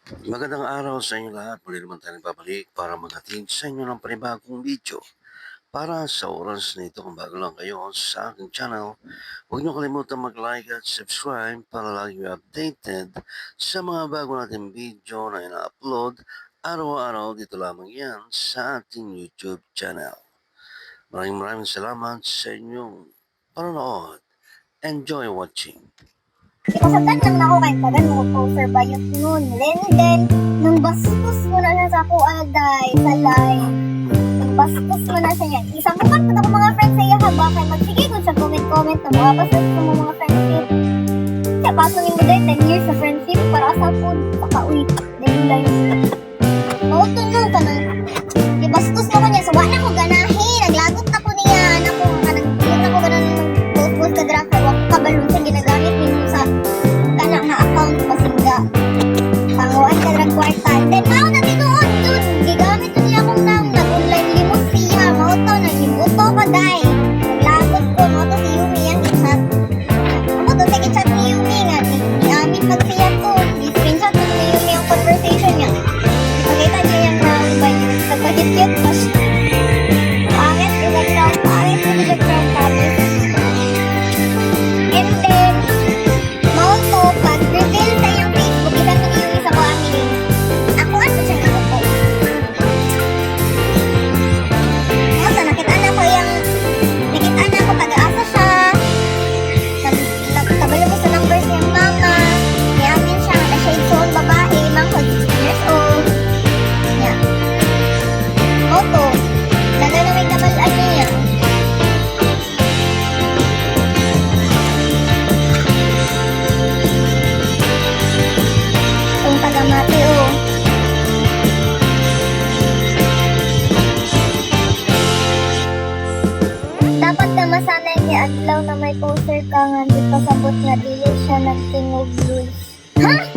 Magandang araw sa inyo lahat. Muli naman tayo nagbabalik para maghatid sa inyo ng panibagong video. Para sa oras na ito, kung bago lang kayo sa aking channel, huwag niyo kalimutan mag-like at subscribe para lagi kayo updated sa mga bago nating video na ina-upload araw-araw dito lamang yan sa ating YouTube channel. Maraming salamat sa inyong panonood. Enjoy watching. Ipasatan lang na ako kahit tagan mo poster ba yung nun. Then, nang bastos mo na siya sa ako agay, sa live. Nang bastos mo na siya niya. Isang bukan ko na mga friends sa iya ha, bakit magsige ko sa comment-comment na mga bastos ko mga friendship. Kaya paso ni mo dahil 10 years sa friendship para sa food, pakauwi, dahil live. Mautunog ka na. Ibastos mo ko niya, so wala ko ganahin, naglagot ako niya, ako, naglagot ako ganan ng post-post ka draka, wak kabalong siya ginagamit ninyo sa kanak na account pasingga. Panguan ka drag kwarta. Then, mao na tinuod dun, gigamit ko niya akong nag-online limos siya, mauto, nagibuto ko dahi. Naglagot ko, mauto si Yumi yan, i-chat. Mauto sa i-chat ni Yumi nga, i-amin pag siya to, i-screenshot ko ni Yumi ang conversation niya. Makita niyo yung ba yung nagpahit-hit mas pangit yung background promise. And then, mauto, pag reveal sa iyong Facebook, isa ko yung isa ko amin. Ako ano siya nga ako. Mauto, nakita na ko taga-asa siya. Kabalo ko sa number sa iyong mama. Niyamin siya, na-shade zone babae, mga 16 years old. Yeah. Oto, lalo na may kabalaan niya. Itong taga-mati o. Dapat na masanay ni Adlaw na may poster ka nga di pasabot nga dili siya nagtingog Luis. Ha?